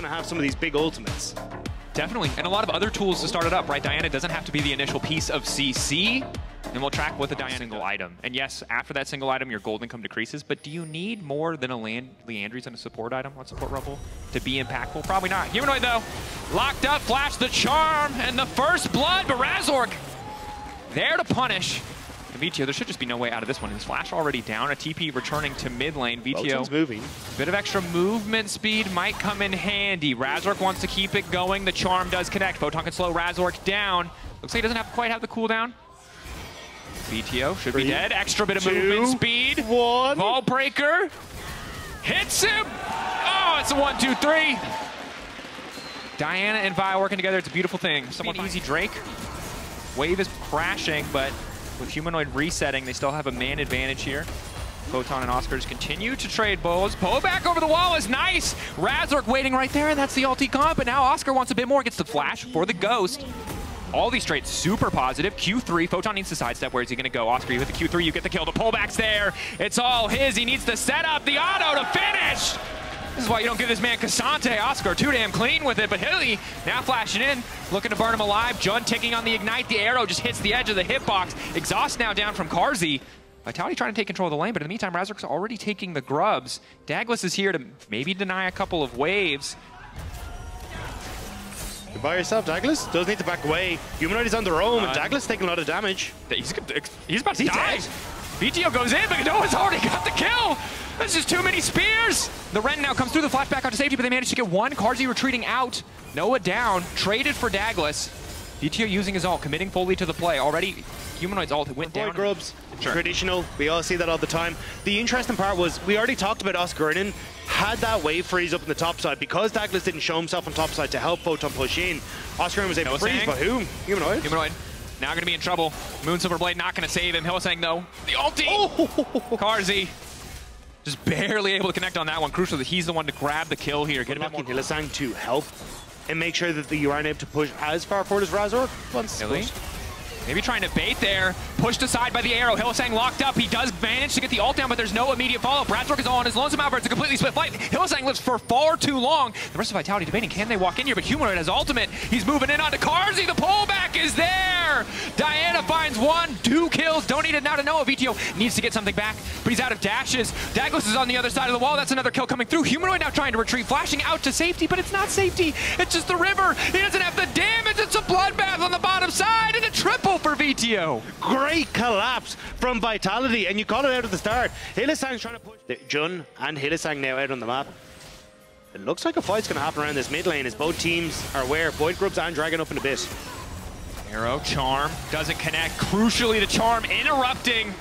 to have some of these big ultimates. Definitely, and a lot of other tools to start it up, right? Diana doesn't have to be the initial piece of CC, and we'll track with a Diana single item. And yes, after that single item, your gold income decreases, but do you need more than a Leandry's and a support item on Support Rumble to be impactful? Probably not. Humanoid, though, locked up, flash the charm, and the first blood, but Razork there to punish. Vetheo, there should just be no way out of this one. His flash already down, a TP returning to mid lane. Vetheo, moving. Bit of extra movement speed might come in handy. Razork wants to keep it going. The charm does connect. Photon can slow Razork down. Looks like he doesn't quite have the cooldown. Vetheo should be dead. Extra bit of movement speed. Vault breaker. Hits him. Oh, it's a 1, 2, 3. Diana and Vi working together. It's a beautiful thing. Somewhat easy Drake. Wave is crashing, but with Humanoid resetting, they still have a man advantage here. Photon and Oscar just continue to trade bows. Poe back over the wall is nice. Razork waiting right there, and that's the ulti comp. But now Oscar wants a bit more, gets the flash for the ghost. All these trades super positive. Q3, Photon needs to sidestep. Where is he going to go? Oscar, you hit the Q3, you get the kill. The pullback's there. It's all his. He needs to set up the auto to finish. This is why you don't give this man Ksante. Oscar too damn clean with it, but Hilly now flashing in, looking to burn him alive. Jun taking on the ignite. The arrow just hits the edge of the hitbox. Exhaust now down from Carzzy. Vitality trying to take control of the lane, but in the meantime, Razork's already taking the grubs. Daglas is here to maybe deny a couple of waves. You're by yourself, Daglas. Does need to back away. Humanoid is on the roam, and Daglas taking a lot of damage. He's about to die. Vetheo goes in, but Noah's already got the kill. That's just too many spears. The Ren now comes through the flashback out to safety, but they managed to get one. Carzzy retreating out. Noah down, traded for Daglas. Vetheo using his ult, committing fully to the play. Already, Humanoid's ult went down. Grubs, traditional. We all see that all the time. The interesting part was, we already talked about Oscarinin. Had that wave freeze up in the top side, because Daglas didn't show himself on top side to help Photon push in, Oscarinin was able to freeze, but whom? Humanoid. Humanoid. Now going to be in trouble. Moonsilver Blade not going to save him. Hylissang, though. The ulti! Carzzy just barely able to connect on that one. Crucial that he's the one to grab the kill here. Get him more. Hylissang to help and make sure that you aren't able to push as far forward as Razork. Maybe trying to bait there. Pushed aside by the arrow. Hylissang locked up. He does manage to get the ult down, but there's no immediate follow-up. Razork is all on his lonesome out. It's a completely split fight. Hylissang lives for far too long. The rest of Vitality debating, can they walk in here? But Humanoid has ultimate. He's moving in onto Carzzy. The pullback is there. Diana finds 1, 2 kills. Don't need it now to Noah. Vetheo needs to get something back, but he's out of dashes. Daglas is on the other side of the wall. That's another kill coming through. Humanoid now trying to retreat, flashing out to safety, but it's not safety. It's just the river. He doesn't have the damage. It's a bloodbath on the bottom side, and a triple for Vetheo. Great collapse from Vitality, and you call it out at the start. Hylissang's trying to push Jun and Hylissang now out on the map. It looks like a fight's going to happen around this mid lane as both teams are aware. Void Grubs and Dragon up in a bit. Arrow, Charm, doesn't connect. Crucially, the Charm interrupting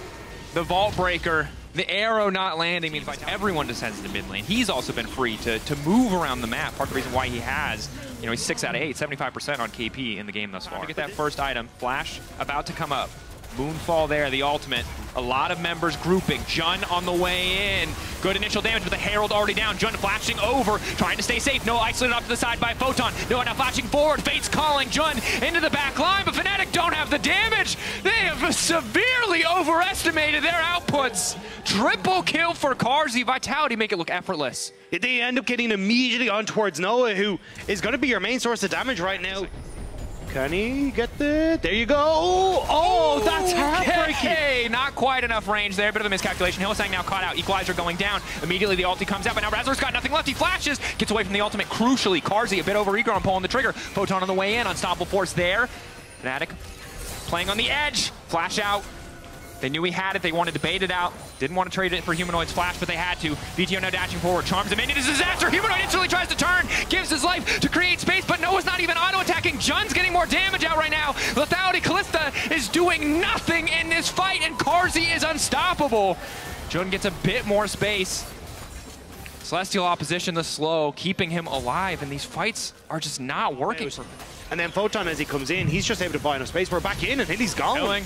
the Vault Breaker. The arrow not landing means everyone descends to mid lane. He's also been free to move around the map. Part of the reason why he has, he's 6 out of 8, 75% on KP in the game thus far. To get that first item, Flash about to come up. Moonfall there, the ultimate. A lot of members grouping. Jun on the way in. Good initial damage, but the Herald already down. Jun flashing over, trying to stay safe. Noah isolated off to the side by Photon. Noah now flashing forward. Fate's calling Jun into the back line, but Fnatic don't have the damage. They have severely overestimated their outputs. Triple kill for Carzzy. Vitality make it look effortless. They end up getting immediately on towards Noah, who is going to be your main source of damage right now. Can he get the... There you go. Oh, that's heartbreaking. Hey, not quite enough range there. Bit of a miscalculation. Hylissang now caught out. Equalizer going down. Immediately the ulti comes out, but now Razork's got nothing left. He flashes. Gets away from the ultimate. Crucially, Carzzy a bit over eager on pulling the trigger. Photon on the way in. Unstoppable force there. Fnatic playing on the edge. Flash out. They knew he had it. They wanted to bait it out. Didn't want to trade it for Humanoid's flash, but they had to. Vetheo now dashing forward. Charms him in. It is a disaster. Humanoid instantly tries to turn. Gives his life to create space, but Noah's not even auto-attacking. Jun's getting more damage out right now. Lethality Kalista is doing nothing in this fight, and Carzzy is unstoppable. Jun gets a bit more space. Celestial opposition, the slow, keeping him alive, and these fights are just not working for him. And then Photon, as he comes in, he's just able to buy enough space. We're back in, and he's gone. Killing.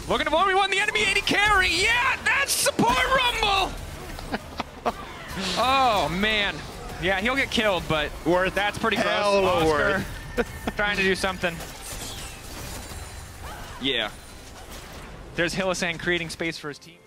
Looking to 1v1 the enemy AD carry. Yeah, that's support rumble. Oh, man. Yeah, he'll get killed, but that's pretty gross. Oscar trying to do something. Yeah. There's Hylissang creating space for his team.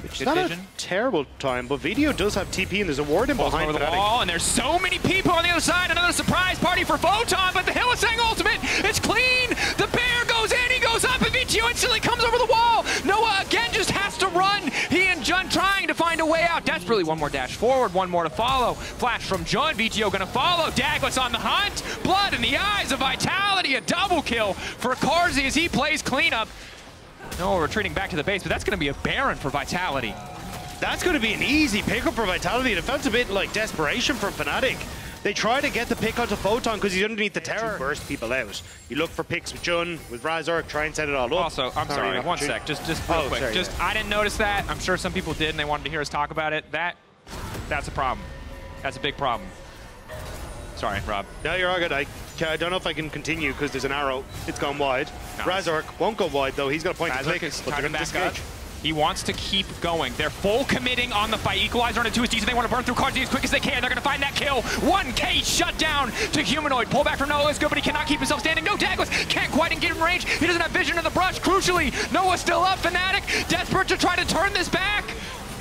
It's Good not vision. a terrible time, but Vetheo does have TP and there's a ward in behind over the Fnatic. wall, and there's so many people on the other side. Another surprise party for Photon, but the Hylissang ultimate, it's clean. The bear goes in, he goes up, and Vetheo instantly comes over the wall. Noah again just has to run. He and Jun trying to find a way out. Desperately, one more dash forward, one more to follow. Flash from Jun, Vetheo gonna follow. Daglas on the hunt. Blood in the eyes of Vitality, a double kill for Carzzy as he plays cleanup. No, retreating back to the base, but that's gonna be a Baron for Vitality. That's going to be an easy pickup for Vitality. It felt a bit like desperation from Fnatic. They try to get the pick onto Photon because he's underneath the tower. Burst people out. You look for picks with Jun, with Razork, try and set it all up. Also, I'm sorry, one sec, just real quick. Sorry, just, I didn't notice that. I'm sure some people did and they wanted to hear us talk about it. That's a problem. That's a big problem. Sorry, Rob. No, you're all good. I don't know if I can continue because there's an arrow. It's gone wide. Nice. Razork won't go wide though. He's got a point to click, but they're going to disengage. He wants to keep going. They're full committing on the fight. Equalizer on a 2SD, so they want to burn through Carzzy as quick as they can. They're going to find that kill. 1K shut down to Humanoid. Pull back from Noah is good, but he cannot keep himself standing. No, Daglas can't quite get in range. He doesn't have vision of the brush. Crucially, Noah's still up. Fnatic desperate to try to turn this back.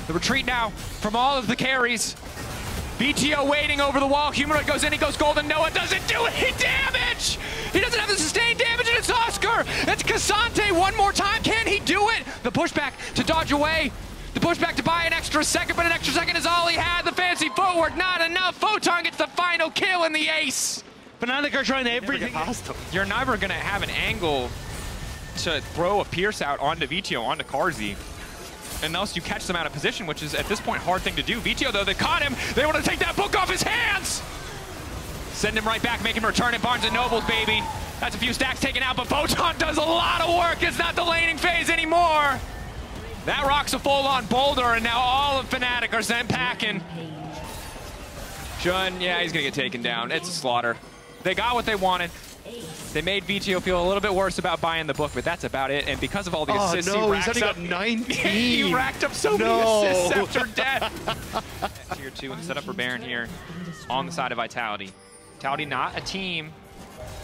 The retreat now from all of the carries. Vetheo waiting over the wall. Humanoid goes in, he goes golden. Noah doesn't do any damage! He doesn't have the sustained damage, and it's Oscar! It's Ksante one more time. Can he do it? The pushback to dodge away. The pushback to buy an extra second, but an extra second is all he had. The fancy footwork, not enough. Photon gets the final kill in the ace. Fnatic are trying everything past him. You're never going to have an angle to throw a Pierce out onto Vetheo, onto Carzzy, unless you catch them out of position, which is at this point a hard thing to do. Vetheo, though, they caught him. They want to take that book off his hands. Send him right back, make him return at Barnes & Noble's, baby. That's a few stacks taken out, but Photon does a lot of work. It's not the laning phase anymore. That rock's a full-on boulder, and now all of Fnatic are sent packing. Jun, yeah, he's going to get taken down. It's a slaughter. They got what they wanted. They made Vetheo feel a little bit worse about buying the book, but that's about it. And because of all the assists he racks he's only up, got 19. he racked up so many assists after death. Tier 2 and set up for Baron here on the side of Vitality. Vitality not a team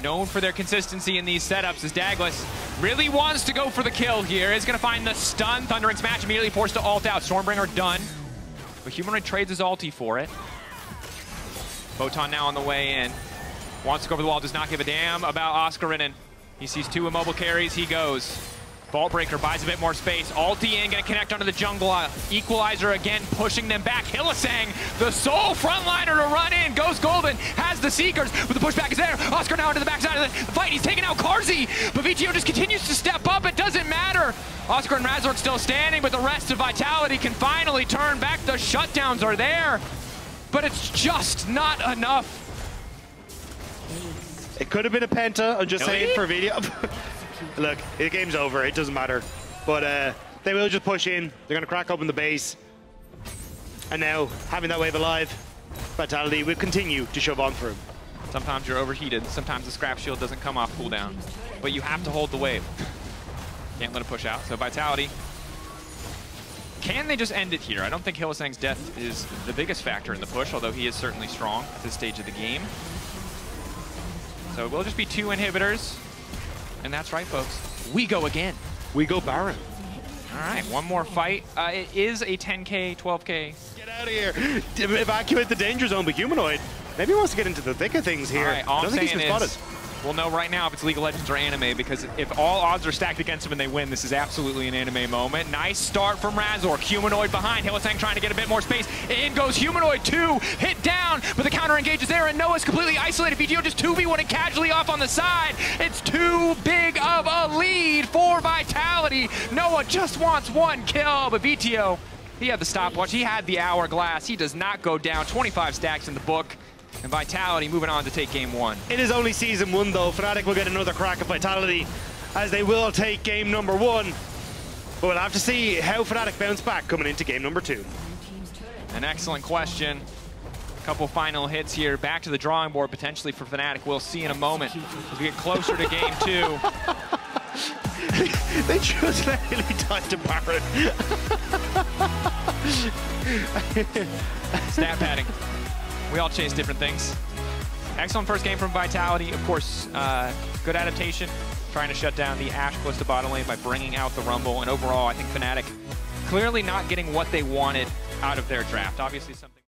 known for their consistency in these setups, as Daglas really wants to go for the kill here. Is going to find the stun. Thundering Smash immediately forced to ult out. Stormbringer done. But Humanoid trades his ulti for it. Photon now on the way in. Wants to go over the wall, does not give a damn about Oscarinin. He sees two immobile carries, he goes. Vault Breaker buys a bit more space. Ulti in, gonna connect onto the jungle. Equalizer again, pushing them back. Hylissang, the sole frontliner to run in. Goes golden, has the Seekers, but the pushback is there. Oscar now into the backside of the fight. He's taking out Carzzy, but Vetheo just continues to step up. It doesn't matter. Oscar and Razork still standing, but the rest of Vitality can finally turn back. The shutdowns are there, but it's just not enough. It could have been a penta, I'm just saying, for Vetheo. Look, the game's over, it doesn't matter. But they will just push in, they're going to crack open the base. And now, having that wave alive, Vitality will continue to shove on through. Sometimes you're overheated, sometimes the scrap shield doesn't come off cooldown. But you have to hold the wave. Can't let it push out, so Vitality. Can they just end it here? I don't think Hylissang's death is the biggest factor in the push, although he is certainly strong at this stage of the game. So it will just be two inhibitors. And that's right, folks. We go again. We go Baron. All right, one more fight. It is a 10K, 12K. Get out of here. Evacuate the danger zone, but Humanoid, maybe he wants to get into the thick of things here. All right, all I don't think he's been spotted. We'll know right now if it's League of Legends or anime, because if all odds are stacked against him and they win, this is absolutely an anime moment. Nice start from Razork. Humanoid behind. Hylissang trying to get a bit more space. In goes Humanoid, 2 hit down, but the counter engages there, and Noah's completely isolated. Vetheo just 2v1 casually off on the side. It's too big of a lead for Vitality. Noah just wants one kill, but Vetheo, he had the stopwatch. He had the hourglass. He does not go down. 25 stacks in the book. And Vitality moving on to take game 1. It is only season 1 though. Fnatic will get another crack at Vitality as they will take game number 1. But we'll have to see how Fnatic bounce back coming into game number 2. An excellent question. A couple final hits here. Back to the drawing board potentially for Fnatic. We'll see in a moment as we get closer to game 2. They just really died to Baron. Stat padding. We all chase different things. Excellent first game from Vitality. Of course, good adaptation. Trying to shut down the Ashe close to bottom lane by bringing out the Rumble. And overall, I think Fnatic clearly not getting what they wanted out of their draft. Obviously something